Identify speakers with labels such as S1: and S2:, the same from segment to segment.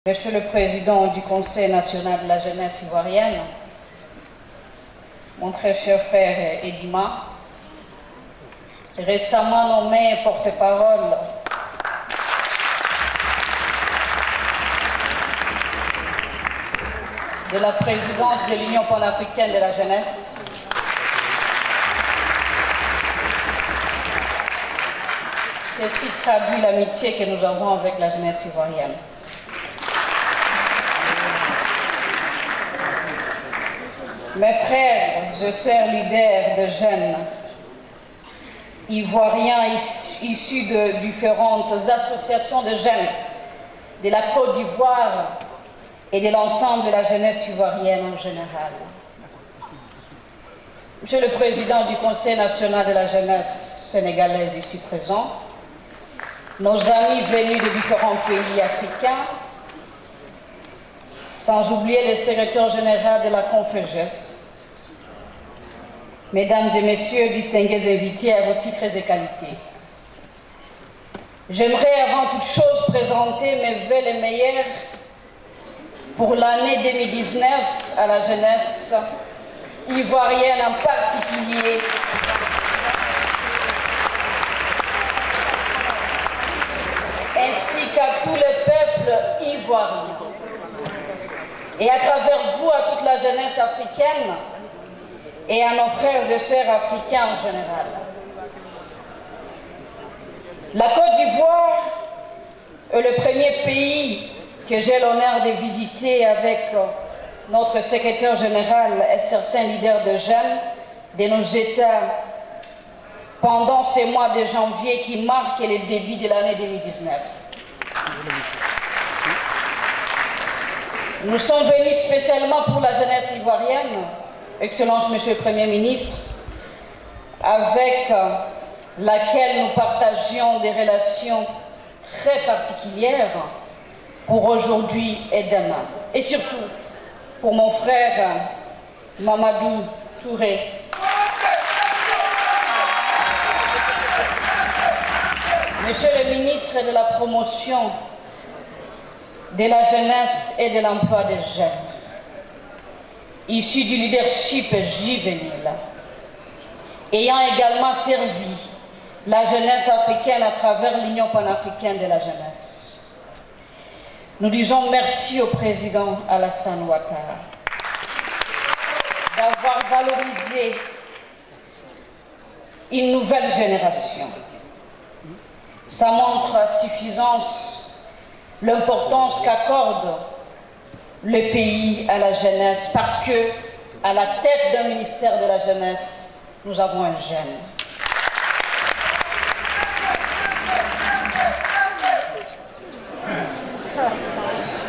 S1: Monsieur le Président du Conseil national de la jeunesse ivoirienne, mon très cher frère Edima, récemment nommé porte-parole de la présidence de l'Union panafricaine de la jeunesse, ceci traduit l'amitié que nous avons avec la jeunesse ivoirienne. Mes frères et sœurs leaders de jeunes ivoiriens issus de différentes associations de jeunes de la Côte d'Ivoire et de l'ensemble de la jeunesse ivoirienne en général. Monsieur le Président du Conseil national de la jeunesse sénégalaise ici présent, nos amis venus de différents pays africains, sans oublier le secrétaire général de la Conférence, mesdames et messieurs, distingués invités à vos titres et qualités. J'aimerais avant toute chose présenter mes vœux les meilleurs pour l'année 2019 à la jeunesse ivoirienne en particulier, ainsi qu'à tous les peuples ivoiriens. Et à travers vous, à toute la jeunesse africaine et à nos frères et sœurs africains en général. La Côte d'Ivoire est le premier pays que j'ai l'honneur de visiter avec notre secrétaire général et certains leaders de jeunes de nos États pendant ces mois de janvier qui marquent le début de l'année 2019. Nous sommes venus spécialement pour la jeunesse ivoirienne, Excellence Monsieur le Premier ministre, avec laquelle nous partagions des relations très particulières pour aujourd'hui et demain. Et surtout, pour mon frère Mamadou Touré, Monsieur le ministre de la Promotion de la jeunesse et de l'emploi des jeunes, issu du leadership juvénile, ayant également servi la jeunesse africaine à travers l'Union panafricaine de la jeunesse. Nous disons merci au président Alassane Ouattara d'avoir valorisé une nouvelle génération. Ça montre à suffisance l'importance qu'accorde le pays à la jeunesse, parce que à la tête d'un ministère de la jeunesse, nous avons un jeune.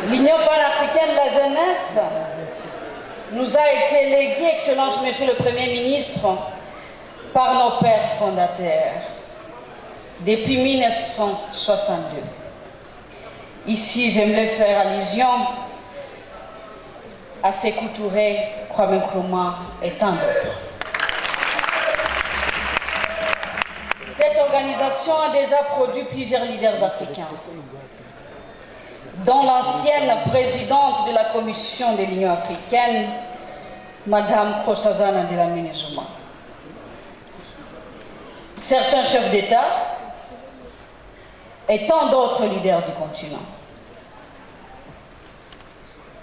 S1: L'Union panafricaine de la jeunesse nous a été léguée, Excellence Monsieur le Premier ministre, par nos pères fondateurs depuis 1962. Ici, j'aimerais faire allusion à Sékou Touré, Kwame Nkrumah et tant d'autres. Cette organisation a déjà produit plusieurs leaders africains, dont l'ancienne présidente de la Commission de l'Union africaine, Madame Nkosazana Dlamini Zuma. Certains chefs d'État et tant d'autres leaders du continent,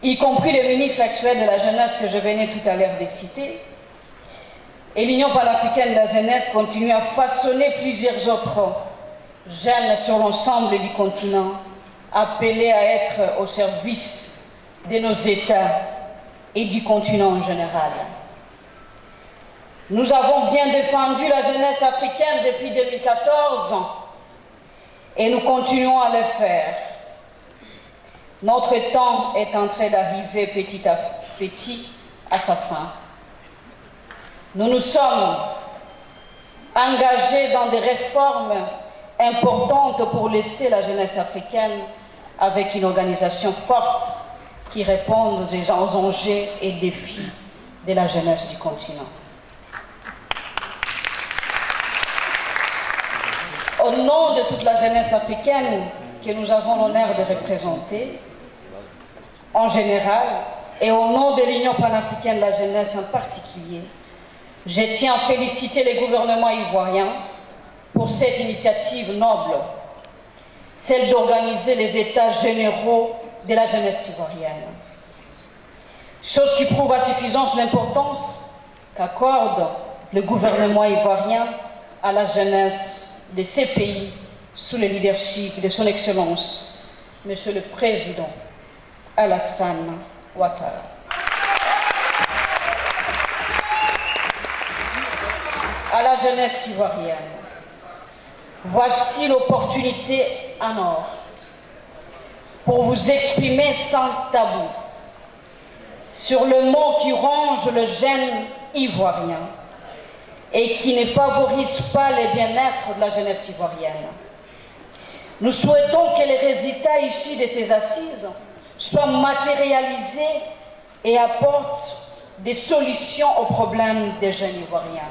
S1: y compris le ministre actuel de la jeunesse que je venais tout à l'heure de citer. Et l'Union panafricaine de la jeunesse continue à façonner plusieurs autres jeunes sur l'ensemble du continent, appelés à être au service de nos États et du continent en général. Nous avons bien défendu la jeunesse africaine depuis 2014 et nous continuons à le faire. Notre temps est en train d'arriver petit à petit à sa fin. Nous nous sommes engagés dans des réformes importantes pour laisser la jeunesse africaine avec une organisation forte qui répond aux enjeux et défis de la jeunesse du continent. Au nom de toute la jeunesse africaine que nous avons l'honneur de représenter, en général et au nom de l'Union panafricaine de la jeunesse en particulier, je tiens à féliciter les gouvernements ivoiriens pour cette initiative noble, celle d'organiser les états généraux de la jeunesse ivoirienne. Chose qui prouve à suffisance l'importance qu'accorde le gouvernement ivoirien à la jeunesse de ces pays sous le leadership de son Excellence, Monsieur le Président Alassane Ouattara. À la jeunesse ivoirienne, voici l'opportunité en or pour vous exprimer sans tabou sur le mot qui ronge le jeune ivoirien et qui ne favorise pas le bien-être de la jeunesse ivoirienne. Nous souhaitons que les résultats issus de ces assises soient matérialisés et apportent des solutions aux problèmes des jeunes ivoiriens.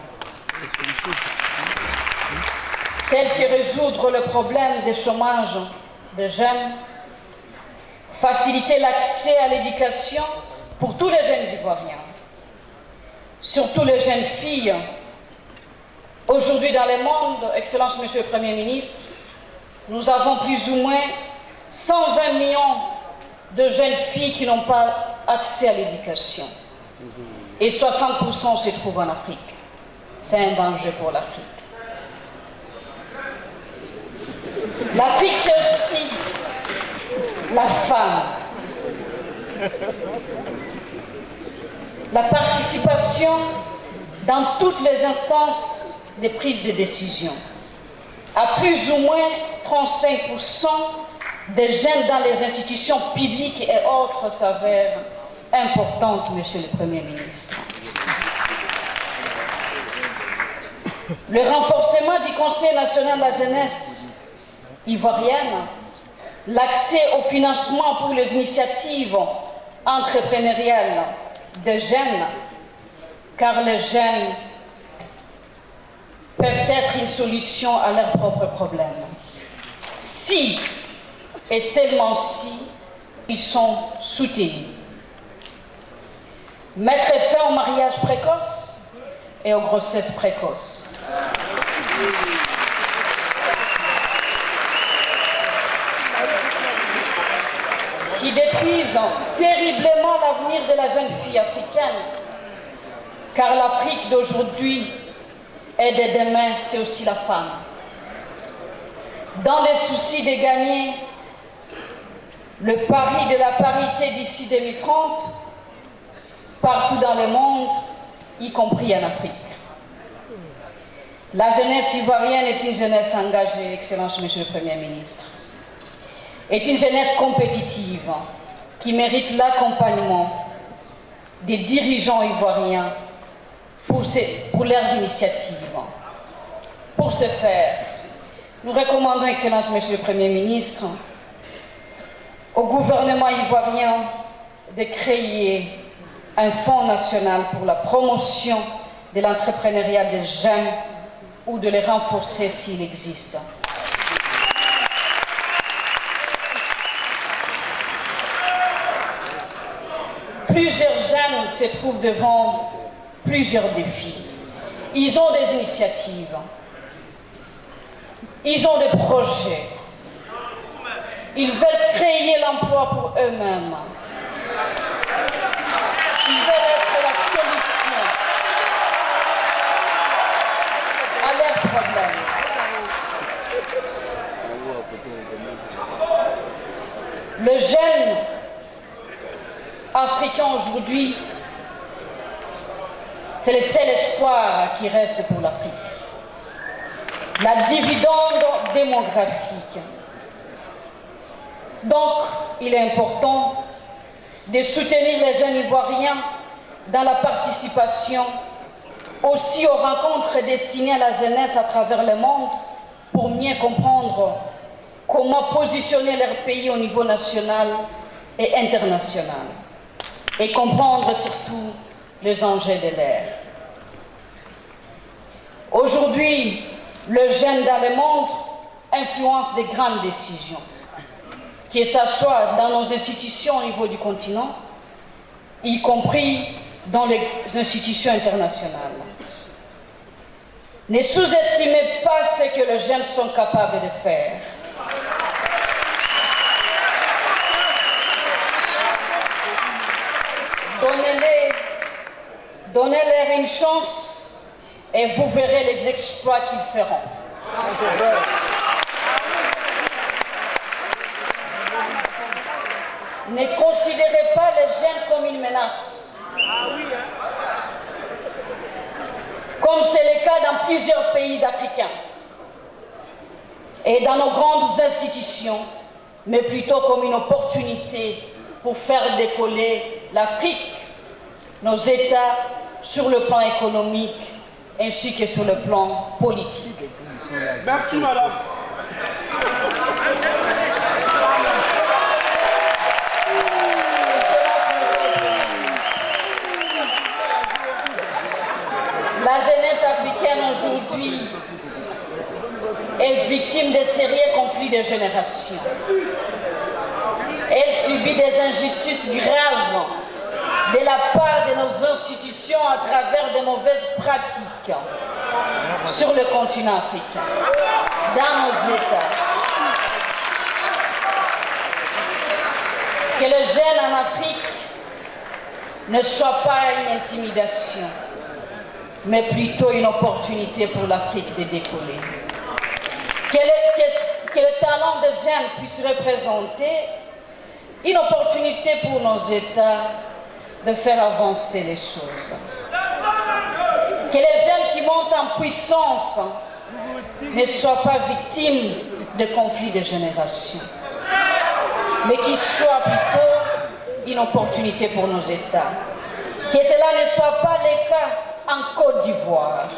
S1: Tels que résoudre le problème du chômage des jeunes, faciliter l'accès à l'éducation pour tous les jeunes ivoiriens, surtout les jeunes filles. Aujourd'hui dans le monde, Excellence Monsieur le Premier ministre, nous avons plus ou moins 120 millions de jeunes filles qui n'ont pas accès à l'éducation. Et 60% se trouvent en Afrique. C'est un danger pour l'Afrique. L'Afrique, c'est aussi la femme. La participation dans toutes les instances de prise de décision. À plus ou moins 35% des jeunes dans les institutions publiques et autres s'avèrent importantes, Monsieur le Premier ministre. Le renforcement du Conseil national de la jeunesse ivoirienne, l'accès au financement pour les initiatives entrepreneuriales des jeunes, car les jeunes peuvent être une solution à leurs propres problèmes. Si, et seulement si, ils sont soutenus. Mettre fin au mariage précoce et aux grossesses précoces. Qui détruisent terriblement l'avenir de la jeune fille africaine, car l'Afrique d'aujourd'hui et de demain, c'est aussi la femme. Dans le souci de gagner le pari de la parité d'ici 2030, partout dans le monde, y compris en Afrique. La jeunesse ivoirienne est une jeunesse engagée, Excellence Monsieur le Premier ministre. Est une jeunesse compétitive qui mérite l'accompagnement des dirigeants ivoiriens pour leurs initiatives. Pour ce faire, nous recommandons, Excellence Monsieur le Premier ministre, au gouvernement ivoirien de créer un fonds national pour la promotion de l'entrepreneuriat des jeunes ou de les renforcer s'il existe. Plusieurs jeunes se trouvent devant plusieurs défis. Ils ont des initiatives. Ils ont des projets. Ils veulent créer l'emploi pour eux-mêmes. Ils veulent être la solution à leurs problèmes. Le jeune africain aujourd'hui, c'est le seul espoir qui reste pour l'Afrique. La dividende démographique. Donc, il est important de soutenir les jeunes ivoiriens dans la participation aussi aux rencontres destinées à la jeunesse à travers le monde pour mieux comprendre comment positionner leur pays au niveau national et international et comprendre surtout les enjeux de l'ère. Aujourd'hui, le jeune dans le monde influence des grandes décisions que ce soit dans nos institutions au niveau du continent, y compris dans les institutions internationales. Ne sous-estimez pas ce que les jeunes sont capables de faire. Donnez-leur une chance et vous verrez les exploits qu'ils feront. Ne considérez pas les jeunes comme une menace. Comme c'est le cas dans plusieurs pays africains et dans nos grandes institutions, mais plutôt comme une opportunité pour faire décoller l'Afrique, nos États, sur le plan économique ainsi que sur le plan politique.
S2: Merci, madame.
S1: La jeunesse africaine aujourd'hui est victime de sérieux conflits de génération. Elle subit des injustices graves de la part de nos institutions à travers de mauvaises pratiques sur le continent africain, dans nos États. Que les jeunes en Afrique ne soient pas une intimidation, mais plutôt une opportunité pour l'Afrique de décoller. Que le talent des jeunes puisse représenter une opportunité pour nos États de faire avancer les choses. Que les jeunes qui montent en puissance ne soient pas victimes de conflits de génération, mais qu'ils soient plutôt une opportunité pour nos États. Que cela ne soit pas le cas en Côte d'Ivoire.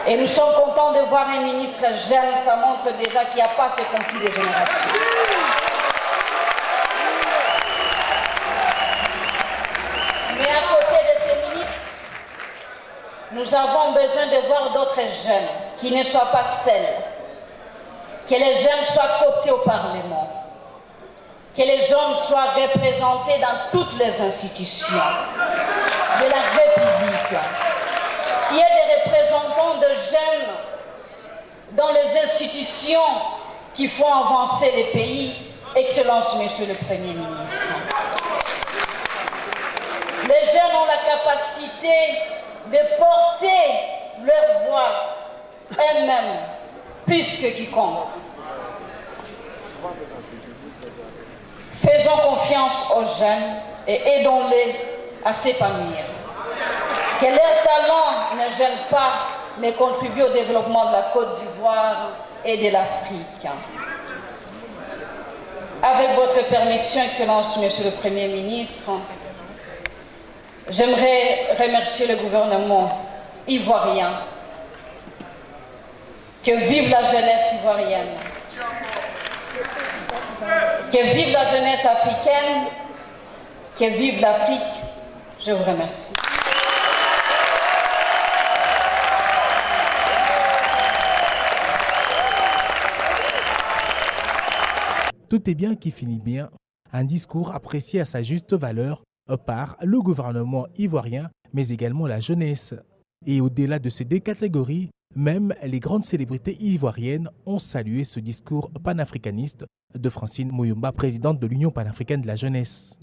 S1: Et nous sommes contents de voir un ministre jeune, ça montre déjà qu'il n'y a pas ce conflit de génération. Mais à côté de ces ministres, nous avons besoin de voir d'autres jeunes qui ne soient pas seuls. Que les jeunes soient cooptés au Parlement. Que les jeunes soient représentés dans toutes les institutions de la République. Qu'il y ait des représentants de jeunes dans les institutions qui font avancer les pays. Excellence, Monsieur le Premier ministre. Les jeunes ont la capacité de porter leur voix eux-mêmes plus que quiconque. Faisons confiance aux jeunes et aidons-les à s'épanouir. Que leur talent ne gêne pas, mais contribue au développement de la Côte d'Ivoire et de l'Afrique. Avec votre permission, Excellence, Monsieur le Premier ministre, j'aimerais remercier le gouvernement ivoirien. Que vive la jeunesse ivoirienne. Que vive la jeunesse africaine. Que vive l'Afrique. Je vous remercie.
S3: Tout est bien qui finit bien. Un discours apprécié à sa juste valeur par le gouvernement ivoirien, mais également la jeunesse. Et au-delà de ces deux catégories, même les grandes célébrités ivoiriennes ont salué ce discours panafricaniste de Francine Muyumba, présidente de l'Union panafricaine de la jeunesse.